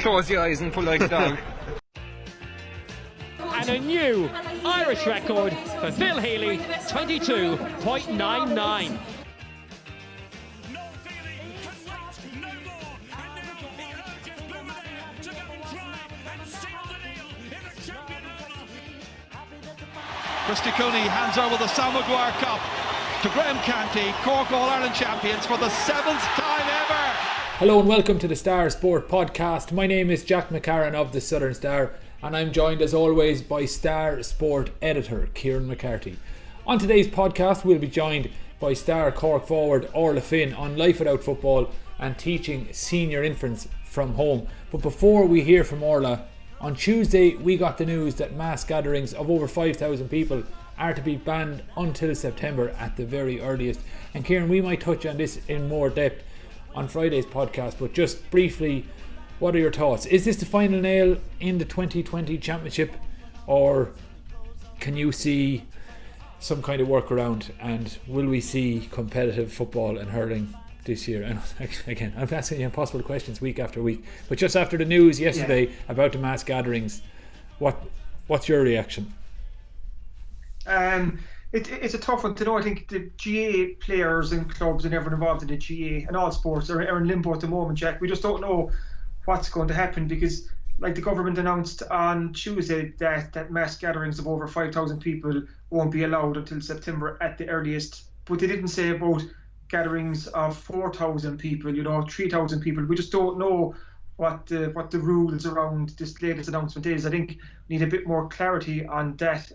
close your eyes and pull like a dog. And a new Irish record for Phil Healy, 22.99. Christy Cooney hands over the Sam Maguire Cup to Graham Canty, Cork All-Ireland champions for the 7th time ever. Hello and welcome to the Star Sport Podcast. My name is Jack McCarran of the Southern Star, and I'm joined as always by Star Sport editor Kieran McCarthy. On today's podcast we'll be joined by Star Cork forward Orla Finn on life without football and teaching senior infants from home. But before we hear from Orla, on Tuesday we got the news that mass gatherings of over 5,000 people are to be banned until September at the very earliest. And Kieran, we might touch on this in more depth on Friday's podcast, but just briefly, what are your thoughts? Is this the final nail in the 2020 championship, or can you see some kind of workaround, and will we see competitive football and hurling this year? And again, I'm asking you impossible questions week after week, but just after the news yesterday about the mass gatherings, what's your reaction? It's a tough one to know. I think the GA players and clubs and everyone involved in the GA and all sports are in limbo at the moment, Jack. We just don't know what's going to happen because, like, the government announced on Tuesday that mass gatherings of over 5,000 people won't be allowed until September at the earliest. But they didn't say about gatherings of 4,000 people, 3,000 people. We just don't know what the rules around this latest announcement is. I think we need a bit more clarity on that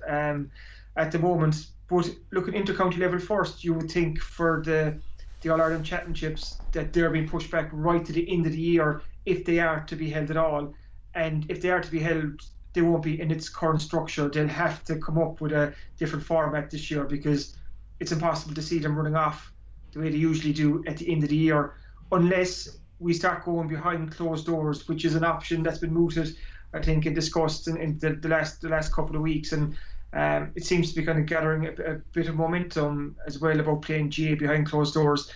at the moment. But looking inter-county level first, you would think for the All-Ireland Championships that they're being pushed back right to the end of the year if they are to be held at all. And if they are to be held, they won't be in its current structure. They'll have to come up with a different format this year because it's impossible to see them running off the way they usually do at the end of the year, unless we start going behind closed doors, which is an option that's been mooted, I think, and discussed in the last couple of weeks. And it seems to be kind of gathering a bit of momentum as well about playing GA behind closed doors.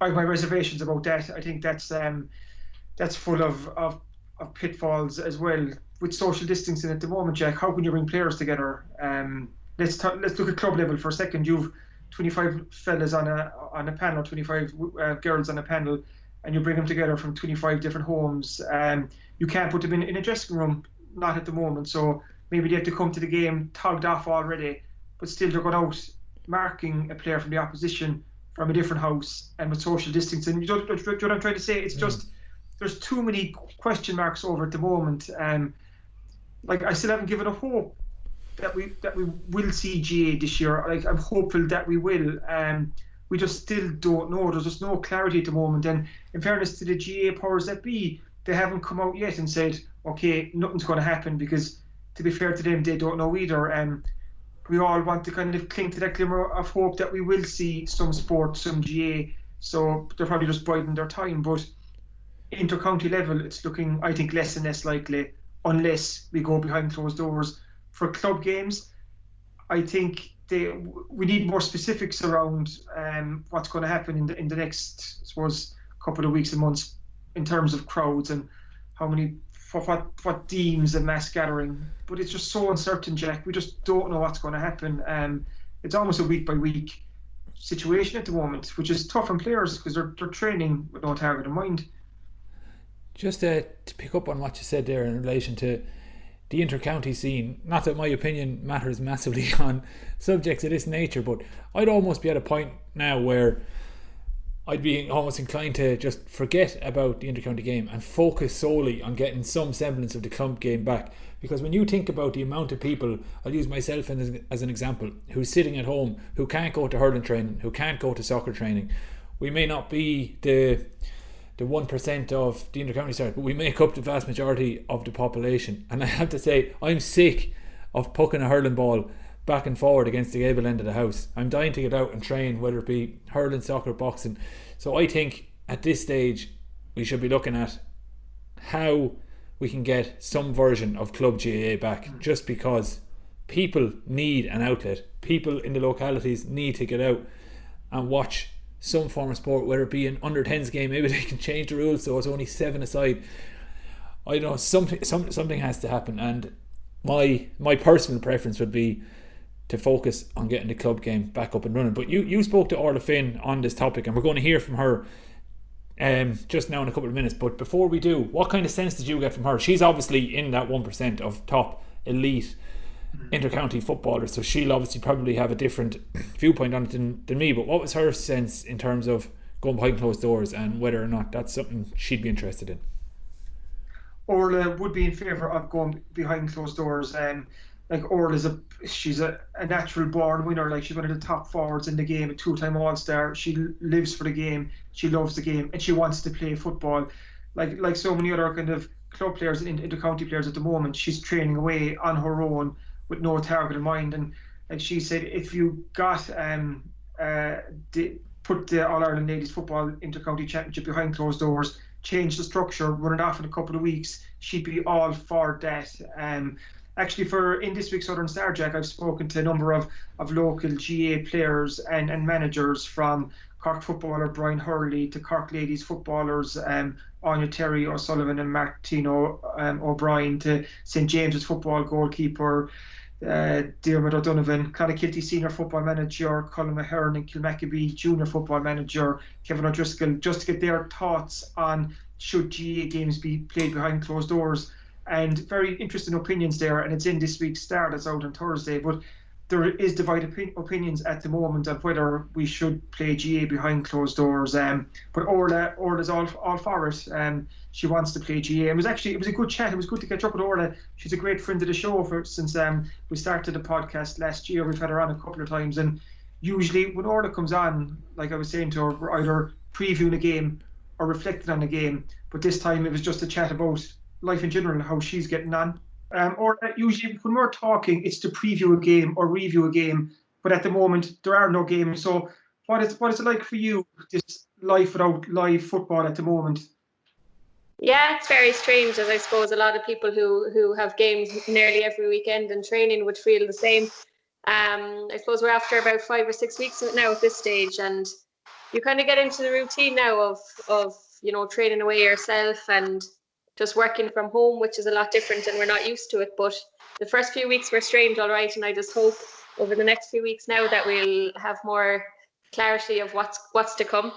I have my reservations about that. I think that's full of pitfalls as well. With social distancing at the moment, Jack, how can you bring players together? Let's look at club level for a second. You've 25 fellas on a panel, 25 girls on a panel, and you bring them together from 25 different homes. You can't put them in a dressing room, not at the moment. So maybe they have to come to the game togged off already, but still they're going out marking a player from the opposition from a different house and with social distancing. You know what I'm trying to say? It's just there's too many question marks over at the moment. Like, I still haven't given up hope that we will see GA this year. Like, I'm hopeful that we will. We just still don't know. There's just no clarity at the moment. And in fairness to the GA powers that be, they haven't come out yet and said, okay, nothing's going to happen, because to be fair to them, they don't know either. We all want to kind of cling to that glimmer of hope that we will see some sport, some GA. So they're probably just biding their time. But inter-county level, it's looking, I think, less and less likely unless we go behind closed doors. For club games, I think we need more specifics around what's going to happen in the next, I suppose, couple of weeks and months in terms of crowds and how many, for what deems a mass gathering. But it's just so uncertain, Jack. We just don't know what's going to happen. It's almost a week by week situation at the moment, which is tough on players because they're training with no target in mind. Just to pick up on what you said there in relation to the inter-county scene, not that my opinion matters massively on subjects of this nature, but I'd almost be at a point now where I'd be almost inclined to just forget about the inter-county game and focus solely on getting some semblance of the club game back. Because when you think about the amount of people, I'll use myself as an example, who's sitting at home, who can't go to hurling training, who can't go to soccer training. We may not be the 1% of the inter-county stars, but we make up the vast majority of the population. And I have to say, I'm sick of pucking a hurling ball back and forward against the gable end of the house. I'm dying to get out and train, whether it be hurling, soccer, boxing. So I think at this stage we should be looking at how we can get some version of Club GAA back, just because people need an outlet. People in the localities need to get out and watch some form of sport, whether it be an under 10s game. Maybe they can change the rules so it's only 7 aside. I don't know, something has to happen, and my personal preference would be to focus on getting the club game back up and running. But you spoke to Orla Finn on this topic, and we're going to hear from her just now in a couple of minutes. But before we do, what kind of sense did you get from her? She's obviously in that 1% of top elite intercounty footballers, so she'll obviously probably have a different viewpoint on it than me. But what was her sense in terms of going behind closed doors, and whether or not that's something she'd be interested in? Orla would be in favour of going behind closed doors. Like Orla's she's a natural born winner. Like, she's one of the top forwards in the game, a 2-time All-Star. She lives for the game, she loves the game, and she wants to play football. Like so many other kind of club players and intercounty players at the moment, she's training away on her own with no target in mind. And like she said, if you got put the All-Ireland Ladies Football Intercounty Championship behind closed doors, change the structure, run it off in a couple of weeks, she'd be all for that. Actually, in this week's Southern Star, Jack, I've spoken to a number of local GA players and managers, from Cork footballer Brian Hurley to Cork ladies footballers Anya Terry O'Sullivan and Martino O'Brien, to St James's football goalkeeper Diarmuid O'Donovan, Clonakilty senior football manager Colin Mahern, and Kilmackabee junior football manager Kevin O'Driscoll, just to get their thoughts on should GA games be played behind closed doors. And very interesting opinions there, and it's in this week's Star that's out on Thursday. But there is divided opinions at the moment on whether we should play GA behind closed doors. But Orla's all for it. She wants to play GA. It was a good chat. It was good to catch up with Orla. She's a great friend of the show since we started the podcast last year. We've had her on a couple of times, and usually when Orla comes on, like I was saying to her, we're either previewing a game or reflecting on a game. But this time it was just a chat about life in general and how she's getting on. Or usually when we're talking, it's to preview a game or review a game, but at the moment there are no games. So what is it like for you, this life without live football at the moment? Yeah, it's very strange, as I suppose a lot of people who have games nearly every weekend and training would feel the same. I suppose we're after about 5 or 6 weeks now at this stage, and you kind of get into the routine now of training away yourself and just working from home, which is a lot different, and we're not used to it. But the first few weeks were strange, all right, and I just hope over the next few weeks now that we'll have more clarity of what's to come.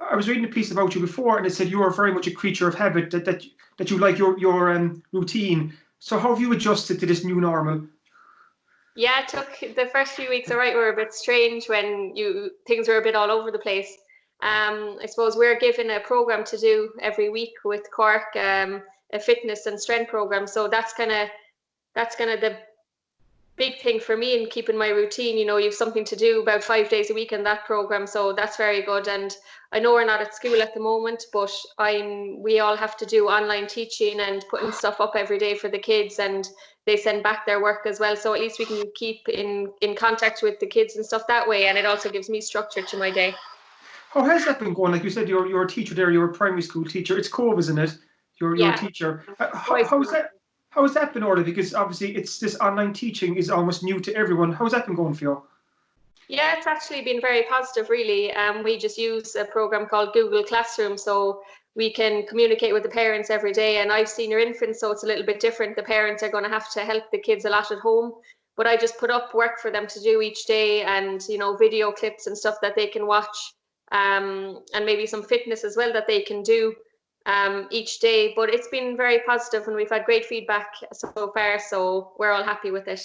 I was reading a piece about you before, and it said you are very much a creature of habit, that you like your routine. So how have you adjusted to this new normal? Yeah, it took the first few weeks, all right, were a bit strange when things were a bit all over the place. I suppose we're given a program to do every week with Cork, a fitness and strength program. So that's kind of the big thing for me in keeping my routine. You have something to do about 5 days a week in that program, so that's very good. And I know we're not at school at the moment, but we all have to do online teaching and putting stuff up every day for the kids, and they send back their work as well. So at least we can keep in contact with the kids and stuff that way, and it also gives me structure to my day. How has that been going? Like you said, you're a teacher there. You're a primary school teacher. It's Cove, isn't it? You're a teacher. How's that been, Orla? Because obviously this online teaching is almost new to everyone. How's that been going for you? Yeah, it's actually been very positive, really. We just use a program called Google Classroom, so we can communicate with the parents every day. And I've senior infants, so it's a little bit different. The parents are going to have to help the kids a lot at home. But I just put up work for them to do each day, and video clips and stuff that they can watch. And maybe some fitness as well that they can do each day. But it's been very positive, and we've had great feedback so far, so we're all happy with it.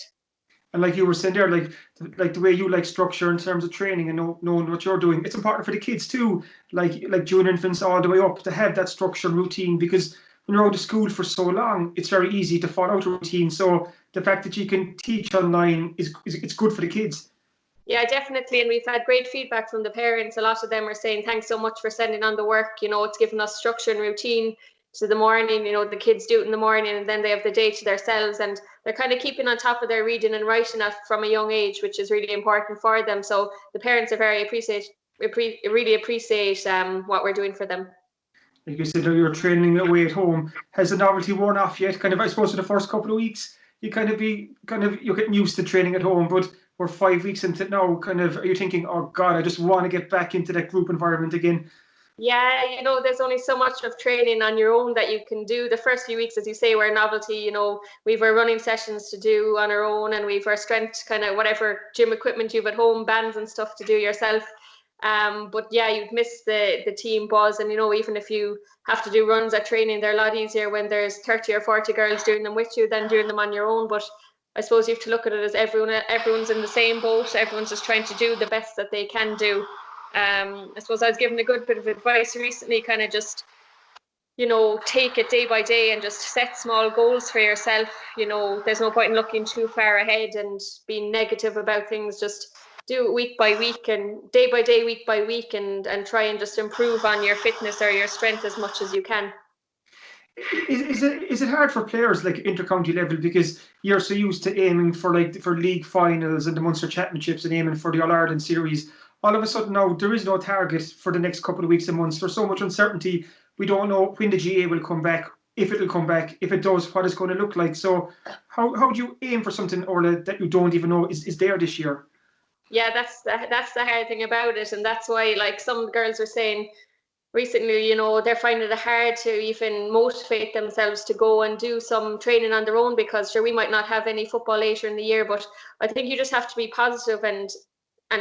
And like you were saying there, like the way you like structure in terms of training and knowing what you're doing, it's important for the kids too, like junior infants all the way up, to have that structured routine, because when you're out of school for so long, it's very easy to fall out of routine. So the fact that you can teach online it's good for the kids. Yeah, definitely. And we've had great feedback from the parents. A lot of them are saying, thanks so much for sending on the work. It's given us structure and routine to the morning. The kids do it in the morning, and then they have the day to themselves. And they're kind of keeping on top of their reading and writing from a young age, which is really important for them. So the parents are really appreciate what we're doing for them. Like you said, you're training away at home. Has the novelty worn off yet? Kind of, I suppose, for the first couple of weeks, you're getting used to training at home, but we're 5 weeks into it now. Kind of, are you thinking, oh God, I just want to get back into that group environment again? Yeah, there's only so much of training on your own that you can do. The first few weeks, as you say, were novelty. We've our running sessions to do on our own, and we've our strength, kind of whatever gym equipment you've at home, bands and stuff to do yourself. But yeah, you'd miss the team buzz, and even if you have to do runs at training, they're a lot easier when there's 30 or 40 girls doing them with you than doing them on your own. But I suppose you have to look at it as everyone's in the same boat. Everyone's just trying to do the best that they can do. I suppose I was given a good bit of advice recently, kind of just, take it day by day and just set small goals for yourself. There's no point in looking too far ahead and being negative about things. Just do it week by week and day by day, week by week, and try and just improve on your fitness or your strength as much as you can. Is it hard for players like inter-county level, because you're so used to aiming for league finals and the Munster Championships and aiming for the All-Ireland series? All of a sudden now there is no target for the next couple of weeks and months. There's so much uncertainty. We don't know when the GA will come back, if it'll come back, if it does, what it's going to look like. So how do you aim for something, Orla, that you don't even know is there this year? Yeah, that's the hard thing about it, and that's why, like, some girls were saying recently, they're finding it hard to even motivate themselves to go and do some training on their own, because sure, we might not have any football later in the year, but I think you just have to be positive and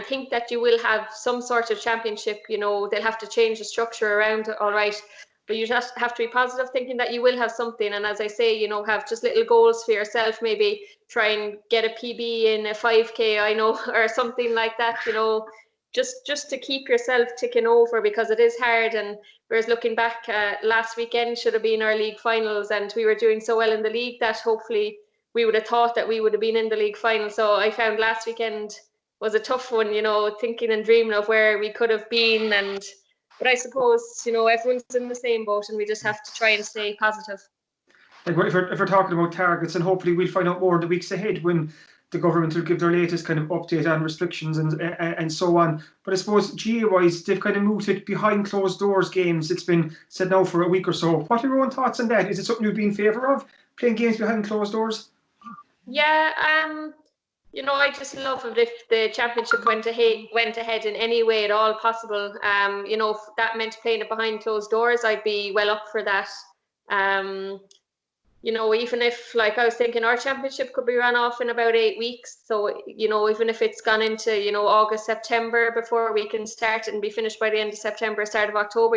think that you will have some sort of championship. They'll have to change the structure around, all right, but you just have to be positive, thinking that you will have something. And as I say, have just little goals for yourself, maybe try and get a PB in a 5K, or something like that, just to keep yourself ticking over, because it is hard. And whereas looking back, last weekend should have been our league finals, and we were doing so well in the league that hopefully we would have thought that we would have been in the league final. So I found last weekend was a tough one, thinking and dreaming of where we could have been. But I suppose, everyone's in the same boat, and we just have to try and stay positive. Like, if we're talking about targets, and hopefully we'll find out more in the weeks ahead when the government will give their latest kind of update on restrictions and so on. But I suppose GA-wise, they've kind of moved it behind closed doors games. It's been said now for a week or so. What are your own thoughts on that? Is it something you'd be in favour of, playing games behind closed doors? Yeah, I just love it if the championship went ahead in any way at all possible. If that meant playing it behind closed doors, I'd be well up for that. Even if, like, I was thinking our championship could be run off in about 8 weeks. So, even if it's gone into, August, September before we can start and be finished by the end of September, start of October,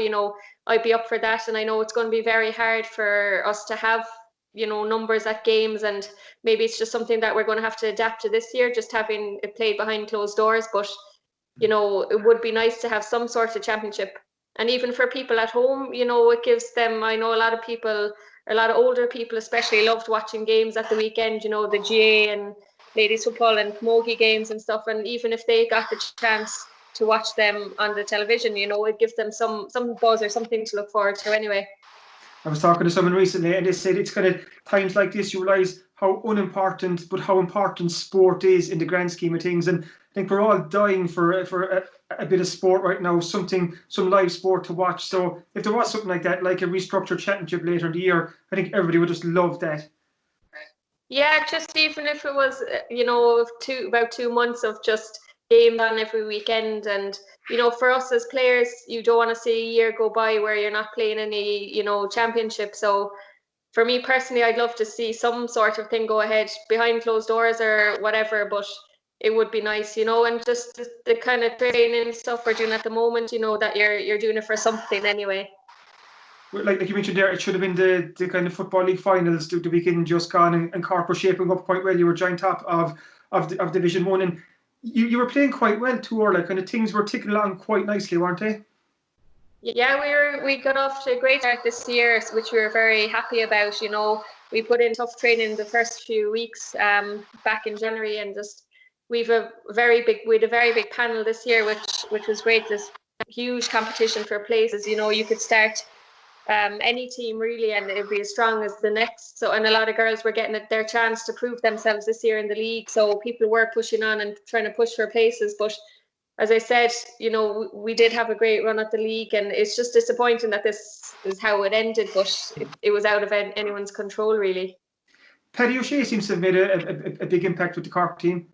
I'd be up for that. And I know it's going to be very hard for us to have, numbers at games, and maybe it's just something that we're going to have to adapt to this year, just having it played behind closed doors. But, it would be nice to have some sort of championship. And even for people at home, it gives them, I know a lot of older people especially loved watching games at the weekend, the GA and ladies football and camogie games and stuff. And even if they got the chance to watch them on the television, it gives them some buzz or something to look forward to anyway. I was talking to someone recently, and they said it's kind of times like this you realise how unimportant, but how important sport is in the grand scheme of things. And I think we're all dying for a bit of sport right now, some live sport to watch. So if there was something like that, like a restructured championship later in the year, I think everybody would just love that. Yeah, just even if it was, about 2 months of just games on every weekend. And, for us as players, you don't want to see a year go by where you're not playing any, championship. So for me personally, I'd love to see some sort of thing go ahead behind closed doors or whatever, but it would be nice, and just the kind of training stuff we're doing at the moment, that you're doing it for something anyway. Like you mentioned there, it should have been the kind of football league finals the weekend just gone, and Cork were shaping up quite well. You were joint top of Division 1, and you were playing quite well too, Orla. Kind of things were ticking along quite nicely, weren't they? Yeah, we got off to a great start this year, which we were very happy about. We put in tough training the first few weeks back in January, and just we had a very big panel this year, which was great. This huge competition for places. You could start any team really, and it'd be as strong as the next. So, and a lot of girls were getting their chance to prove themselves this year in the league. So people were pushing on and trying to push for places, but as I said, we did have a great run at the league, and it's just disappointing that this is how it ended, but it was out of anyone's control, really. Paddy O'Shea seems to have made a big impact with the Cork team.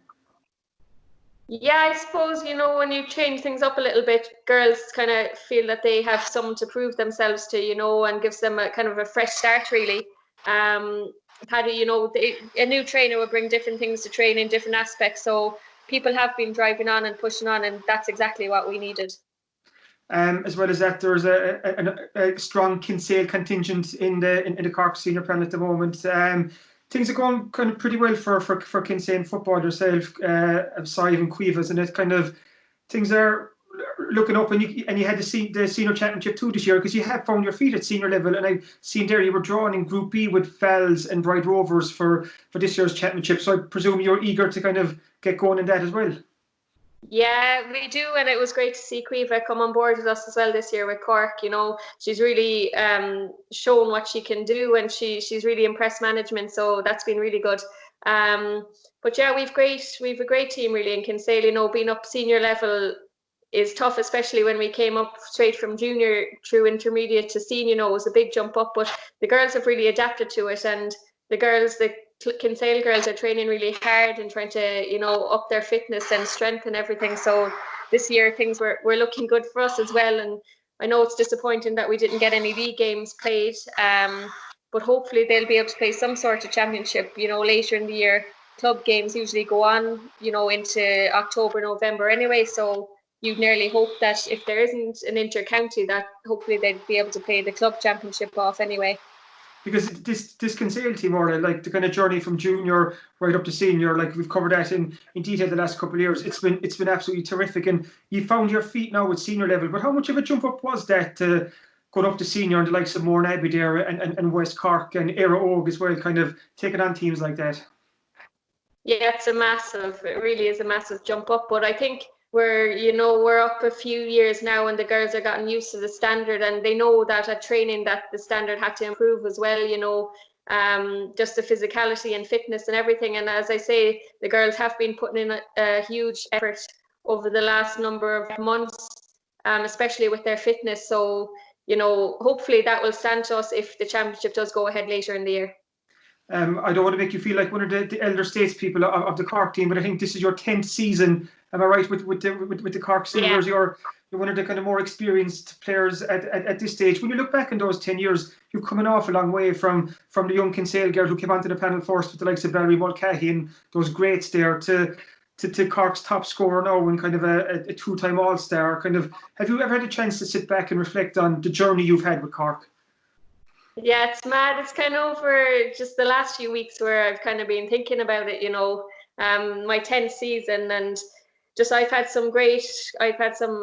Yeah, I suppose, when you change things up a little bit, girls kind of feel that they have someone to prove themselves to, and gives them a kind of a fresh start, really. Um, Paddy, a new trainer will bring different things to train in different aspects. So people have been driving on and pushing on, and that's exactly what we needed. As well as that, there's a strong Kinsale contingent in the Cork senior panel at the moment. Things are going kind of pretty well for Kinsale football yourself, Sive and Cuevas, and it kind of things are looking up. And you had the senior championship too this year, because you have found your feet at senior level. And I've seen there you were drawn in Group B with Fells and Bright Rovers for this year's championship. So I presume you're eager to kind of get going in that as well. Yeah, we do, and it was great to see Quiva come on board with us as well this year with Cork. She's really shown what she can do, and she's really impressed management. So that's been really good. But yeah, we've a great team really in Kinsale. Being up senior level is tough, especially when we came up straight from junior through intermediate to senior. It was a big jump up, but the girls have really adapted to it, and the Kinsale girls are training really hard and trying to, up their fitness and strength and everything. So this year things were looking good for us as well. And I know it's disappointing that we didn't get any league games played, but hopefully they'll be able to play some sort of championship, later in the year. Club games usually go on, into October, November anyway. So you'd nearly hope that if there isn't an inter-county, that hopefully they'd be able to play the club championship off anyway. Because this Kinsale team, Orla, like the kind of journey from junior right up to senior, like we've covered that in detail the last couple of years. It's been absolutely terrific, and you found your feet now at senior level. But how much of a jump up was that going up to senior and the likes of Mourne Abbey there and West Cork and Éire Óg as well, kind of taking on teams like that? Yeah, it really is a massive jump up. But I think we're up a few years now, and the girls are gotten used to the standard, and they know that at training that the standard had to improve as well, just the physicality and fitness and everything. And as I say, the girls have been putting in a huge effort over the last number of months, especially with their fitness. So, hopefully that will stand to us if the championship does go ahead later in the year. I don't want to make you feel like one of the elder statespeople of the Cork team, but I think this is your 10th season. Am I right with the Cork seniors? Yeah. You're one of the kind of more experienced players at this stage. When you look back in those 10 years, you've come an awful long way from the young Kinsale girl who came onto the panel first with the likes of Valerie Mulcahy and those greats there to Cork's top scorer now and kind of a two-time All-Star. Kind of, have you ever had a chance to sit back and reflect on the journey you've had with Cork? Yeah, it's mad. It's kind of over just the last few weeks where I've kind of been thinking about it, my 10th season, and just I've had some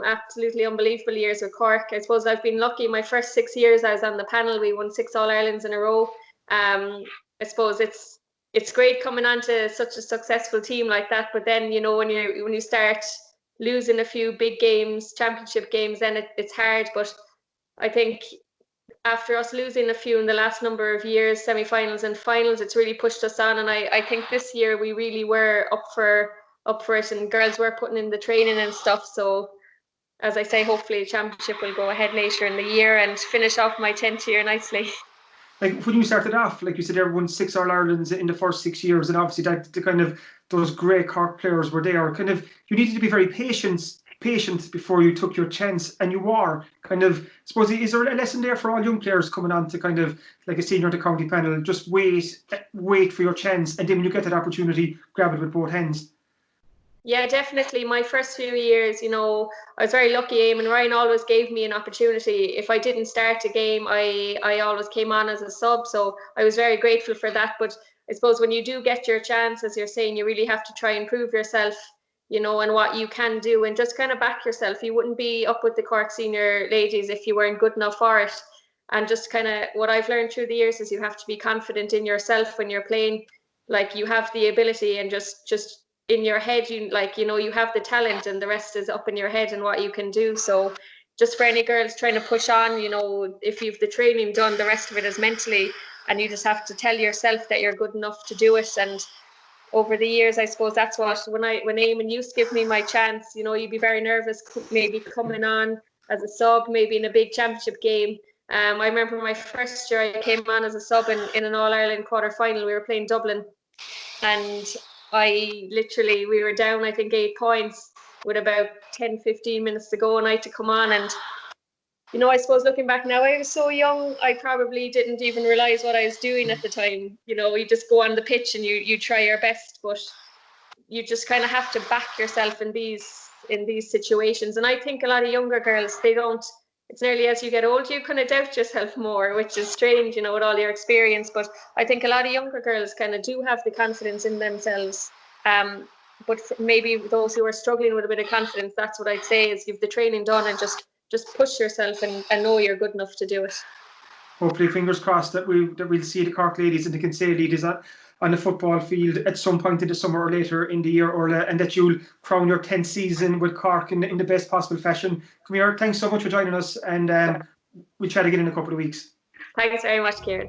absolutely unbelievable years with Cork. I suppose I've been lucky. My first 6 years I was on the panel, we won 6 All-Irelands in a row. I suppose it's great coming onto such a successful team like that, but then, when you start losing a few big games, championship games, then it's hard. But I think after us losing a few in the last number of years, semi-finals and finals, it's really pushed us on. And I think this year we really were up for it, and girls were putting in the training and stuff. So as I say, hopefully the championship will go ahead later in the year and finish off my 10th year nicely. Like when you started off, like you said, everyone won 6 All-Irelands in the first 6 years, and obviously that the kind of those great Cork players were there. Kind of you needed to be very patient before you took your chance, and you are kind of. Suppose is there a lesson there for all young players coming on to kind of like a senior to county panel? Just wait for your chance, and then when you get that opportunity, grab it with both hands. Yeah, definitely. My first few years, I was very lucky. Eamon Ryan always gave me an opportunity. If I didn't start a game, I always came on as a sub. So I was very grateful for that. But I suppose when you do get your chance, as you're saying, you really have to try and prove yourself, and what you can do, and just kind of back yourself. You wouldn't be up with the Cork senior ladies if you weren't good enough for it. And just kind of what I've learned through the years is you have to be confident in yourself when you're playing. Like you have the ability, and just in your head, you have the talent, and the rest is up in your head and what you can do. So just for any girls trying to push on, if you've the training done, the rest of it is mentally, and you just have to tell yourself that you're good enough to do it. And over the years, I suppose that's what when Eamon used to give me my chance, you'd be very nervous maybe coming on as a sub, maybe in a big championship game. I remember my first year I came on as a sub in an All-Ireland quarter-final. We were playing Dublin, and we were down, I think, 8 points with about 10-15 minutes to go, and I had to come on. And I suppose looking back now, I was so young, I probably didn't even realise what I was doing at the time. You just go on the pitch and you try your best, but you just kind of have to back yourself in these situations. And I think a lot of younger girls, it's nearly as you get older, you kind of doubt yourself more, which is strange, with all your experience. But I think a lot of younger girls kind of do have the confidence in themselves. But maybe those who are struggling with a bit of confidence, that's what I'd say, is give the training done and just push yourself and know you're good enough to do it. Hopefully, fingers crossed that we'll see the Cork ladies and the Kinsale ladies on the football field at some point in the summer or later in the year, Orla, and that you'll crown your 10th season with Cork in the best possible fashion. Come here, thanks so much for joining us, and we'll chat again in a couple of weeks. Thanks very much, Kieran.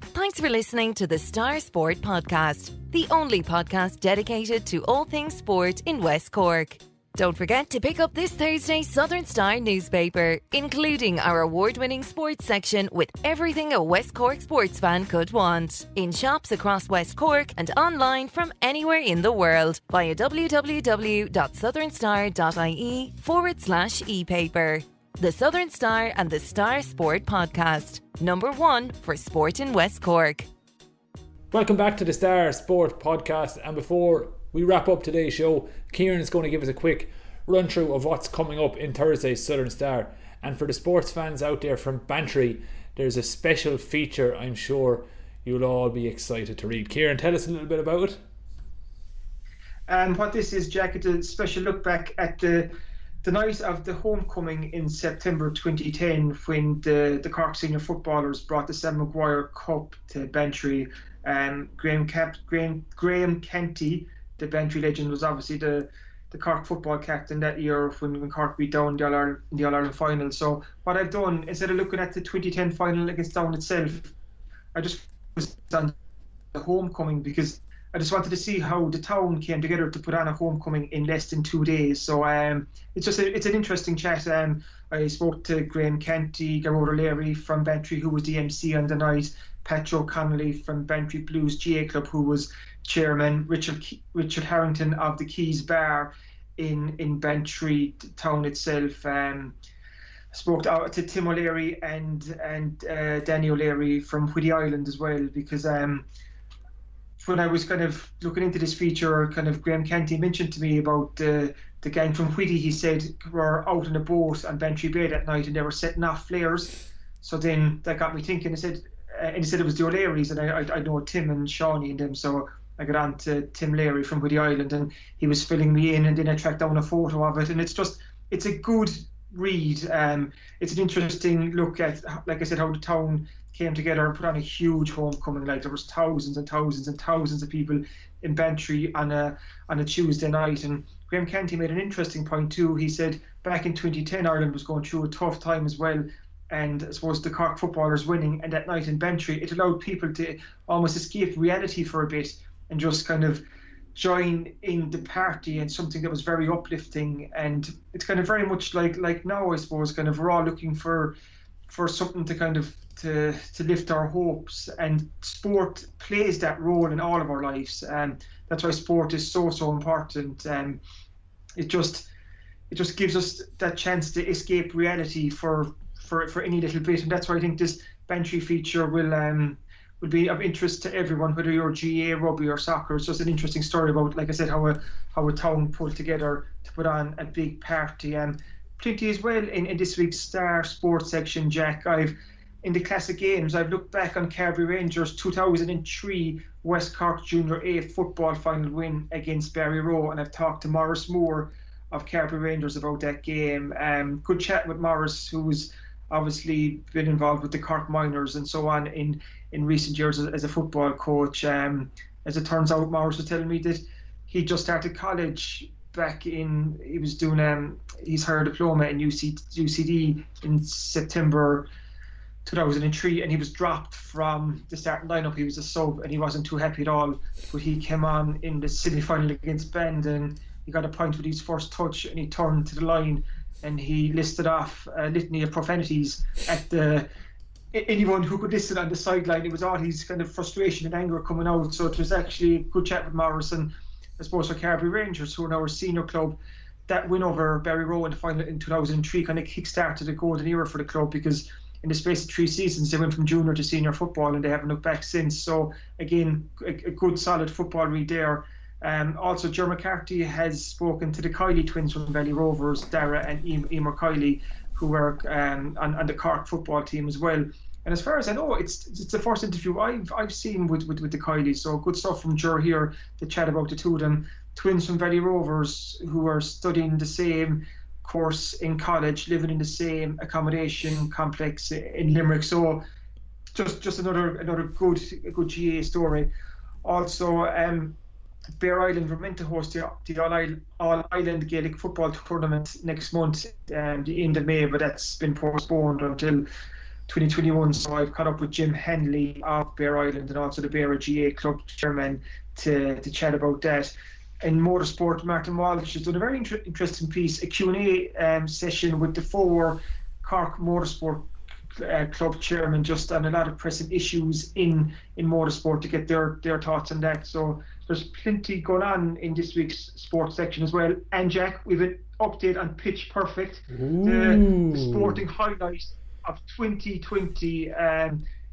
Thanks for listening to the Star Sport Podcast, the only podcast dedicated to all things sport in West Cork. Don't forget to pick up this Thursday's Southern Star newspaper, including our award-winning sports section with everything a West Cork sports fan could want. In shops across West Cork and online from anywhere in the world via www.thesouthernstar.ie/e-paper. The Southern Star and the Star Sport Podcast, #1 for sport in West Cork. Welcome back to the Star Sport Podcast, and before we wrap up today's show, Kieran is going to give us a quick run through of what's coming up in Thursday's Southern Star. And for the sports fans out there from Bantry, there's a special feature I'm sure you'll all be excited to read. Kieran, tell us a little bit about it. What this is, Jack, it's a special look back at the night of the homecoming in September 2010, when the Cork senior footballers brought the Sam Maguire Cup to Bantry. Graham Canty, the Bantry legend, was obviously the Cork football captain that year when Cork beat Down in the All-Ireland final. So what I've done, instead of looking at the 2010 final against Down itself, I just was on the homecoming, because I just wanted to see how the town came together to put on a homecoming in less than 2 days. So it's an interesting chat. I spoke to Graham Canty, Garrod O'Leary from Bantry, who was the MC on the night, Pat O'Connolly from Bantry Blues GA Club, who was chairman, Richard Harrington of the Keys Bar in Bantry town itself. Spoke to Tim O'Leary and Danny O'Leary from Whitty Island as well, because when I was kind of looking into this feature, kind of Graham Canty mentioned to me about the gang from Whitty. He said were out on a boat on Bantry Bay that night and they were setting off flares. So then that got me thinking. I said, and he said it was the O'Learys, and I know Tim and Shawnee and them, so I got on to Tim Leary from Whitty Island, and he was filling me in, and then I tracked down a photo of it, and it's a good read. It's an interesting look at, like I said, how the town came together and put on a huge homecoming. Like, there was thousands and thousands and thousands of people in Bantry on a Tuesday night. And Graham Canty made an interesting point too. He said back in 2010 Ireland was going through a tough time as well, and I suppose the Cork footballers winning, and that night in Bantry, it allowed people to almost escape reality for a bit and just kind of join in the party, and something that was very uplifting. And it's kind of very much like now, I suppose, kind of we're all looking for something to kind of to lift our hopes, and sport plays that role in all of our lives, and that's why sport is so important. It just gives us that chance to escape reality for any little bit, and that's why I think this Bantry feature will be of interest to everyone, whether you're GA, rugby or soccer. It's just an interesting story about, like I said, how a town pulled together to put on a big party. Plenty as well in this week's Star Sports section, Jack. In the classic games, I've looked back on Carbery Rangers' 2003 West Cork Junior A football final win against Barry Rowe, and I've talked to Maurice Moore of Carbery Rangers about that game. Good chat with Maurice, who's obviously been involved with the Cork Miners and so on in recent years as a football coach. As it turns out, Maurice was telling me that he just started college he was doing his higher diploma in UCD in September 2003, and he was dropped from the starting lineup. He was a sub and he wasn't too happy at all, but he came on in the semi-final against Bend and he got a point with his first touch, and he turned to the line and he listed off a litany of profanities at the anyone who could listen on the sideline, it was all his kind of frustration and anger coming out. So it was actually a good chat with Morris, and I suppose for Carbery Rangers, who are now our senior club, that win over Barry Rowe in the final in 2003 kind of kick-started a golden era for the club, because in the space of 3 seasons they went from junior to senior football, and they haven't looked back since. So again, a good solid football read there. Also, Ger McCarthy has spoken to the Kiley twins from Valley Rovers, Dara and Emer Kiley, who were on the Cork football team as well. And as far as I know, it's the first interview I've seen with the Kileys. So good stuff from Ger here to chat about the two of them. Twins from Valley Rovers who are studying the same course in college, living in the same accommodation complex in Limerick. So just another good GA story. Also, Bear Island were meant to host the All-Ireland Gaelic Football Tournament next month, the end of May, but that's been postponed until 2021. So I've caught up with Jim Henley of Bear Island and also the Bear GA Club chairman to chat about that. In motorsport, Martin Walsh has done a very interesting piece, a Q&A session with the 4 Cork Motorsport Club chairman, just on a lot of pressing issues in motorsport, to get their thoughts on that. So there's plenty going on in this week's sports section as well. And Jack, we've an update on Pitch Perfect, the sporting highlight of 2020.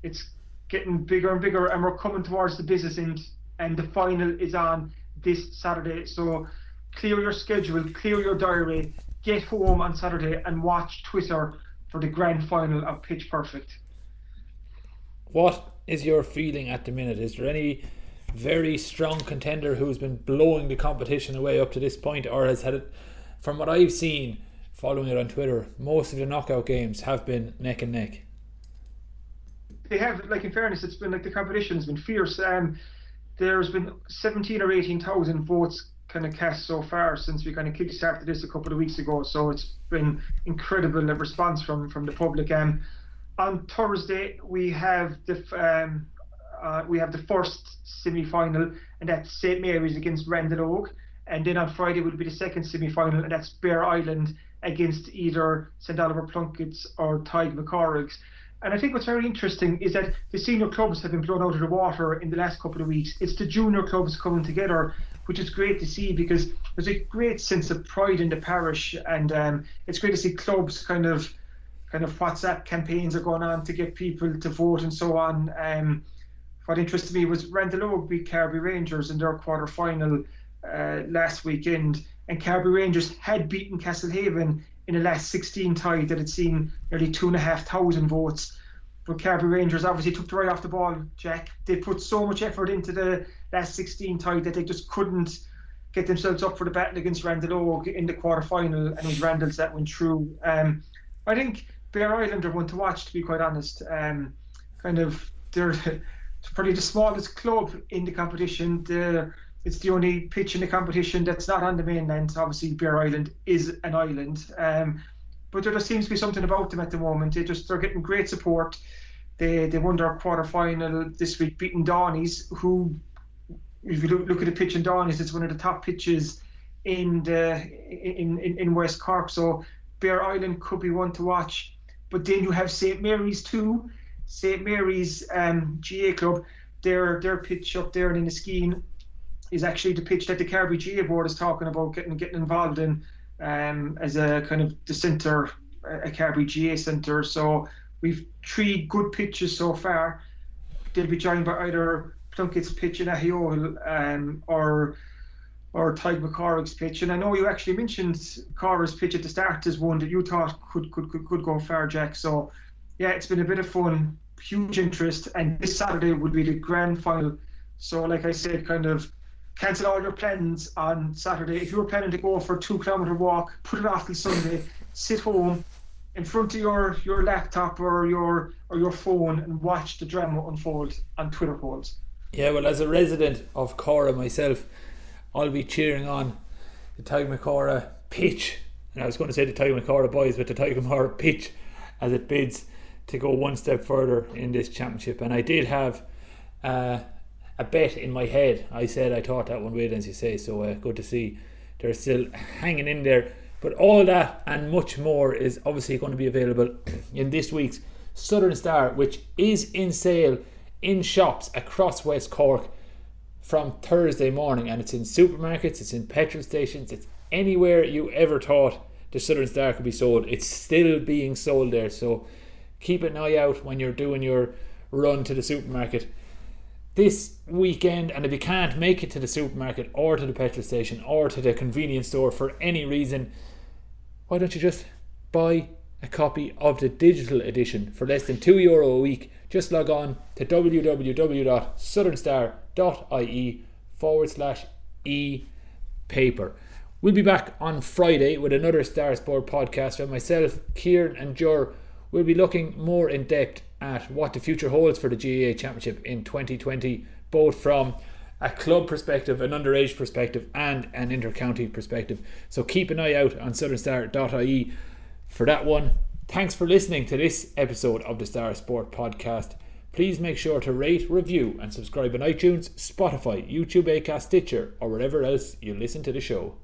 It's getting bigger and bigger, and we're coming towards the business end, and the final is on this Saturday. So clear your schedule, clear your diary, get home on Saturday and watch Twitter for the grand final of Pitch Perfect. What is your feeling at the minute? Is there any very strong contender who's been blowing the competition away up to this point, or has had it, from what I've seen following it on Twitter, most of the knockout games have been neck and neck? They have, like, in fairness, it's been like the competition has been fierce. There's been 17 or 18,000 votes kind of cast so far since we kind of kick-started this a couple of weeks ago. So it's been incredible response from the public. On Thursday we have the first semi-final, and that's St Mary's against Randallogue, and then on Friday will be the second semi-final, and that's Bear Island against either St Oliver Plunkett's or Tadhg McCorrick's. And I think what's very interesting is that the senior clubs have been blown out of the water in the last couple of weeks. It's the junior clubs coming together, which is great to see, because there's a great sense of pride in the parish, and it's great to see clubs kind of WhatsApp campaigns are going on to get people to vote and so on. What interested me was Randallogue beat Carbery Rangers in their quarter-final last weekend, and Carbery Rangers had beaten Castlehaven in the last 16 tie that had seen nearly 2,500 votes. But Carbery Rangers obviously took the right off the ball, Jack. They put so much effort into the last 16 tie that they just couldn't get themselves up for the battle against Randallogue in the quarter-final, and it was Randalls that went through. I think Bear Island are one to watch, to be quite honest. They're probably the smallest club in the competition. It's the only pitch in the competition that's not on the mainland. Obviously, Bear Island is an island. But there just seems to be something about them at the moment. They're getting great support. They won their quarter-final this week, beating Donny's, who, if you look at the pitch in Donny's, it's one of the top pitches in West Cork. So Bear Island could be one to watch. But then you have St Mary's too. St Mary's GA club, their pitch up there in the Skeen is actually the pitch that the Carbery GA board is talking about getting involved in as a kind of the centre, a Carbery GA centre. So we've 3 good pitches so far. They'll be joined by either Plunkett's pitch in Ahioil or Tadhg McCorrick's pitch. And I know you actually mentioned Cora's pitch at the start as one that you thought could go far, Jack. So yeah, it's been a bit of fun, huge interest, and this Saturday will be the grand final. So like I said, kind of cancel all your plans on Saturday. If you were planning to go for a 2-kilometre walk, put it off till Sunday, sit home in front of your laptop or your phone and watch the drama unfold on Twitter polls. Yeah, well, as a resident of Cora myself, I'll be cheering on the Tadhg McCorrick pitch, and I was going to say the Tadhg McCorrick boys, but the Tadhg McCorrick pitch as it bids to go one step further in this championship. And I did have a bet in my head. I said I thought that one would, as you say, so good to see they're still hanging in there. But all that and much more is obviously going to be available in this week's Southern Star, which is in sale in shops across West Cork from Thursday morning, and it's in supermarkets, it's in petrol stations, it's anywhere you ever thought the Southern Star could be sold. It's still being sold there, so keep an eye out when you're doing your run to the supermarket this weekend. And if you can't make it to the supermarket or to the petrol station or to the convenience store for any reason, why don't you just buy a copy of the digital edition for less than €2 a week? Just log on to www.southernstar.ie/e-paper. We'll be back on Friday with another Star Sport podcast where myself, Kieran and Jur will be looking more in depth at what the future holds for the GAA Championship in 2020, both from a club perspective, an underage perspective and an inter-county perspective. So keep an eye out on southernstar.ie for that one. Thanks for listening to this episode of the Star Sport podcast. Please make sure to rate, review and subscribe on iTunes, Spotify, YouTube, Acast, Stitcher or wherever else you listen to the show.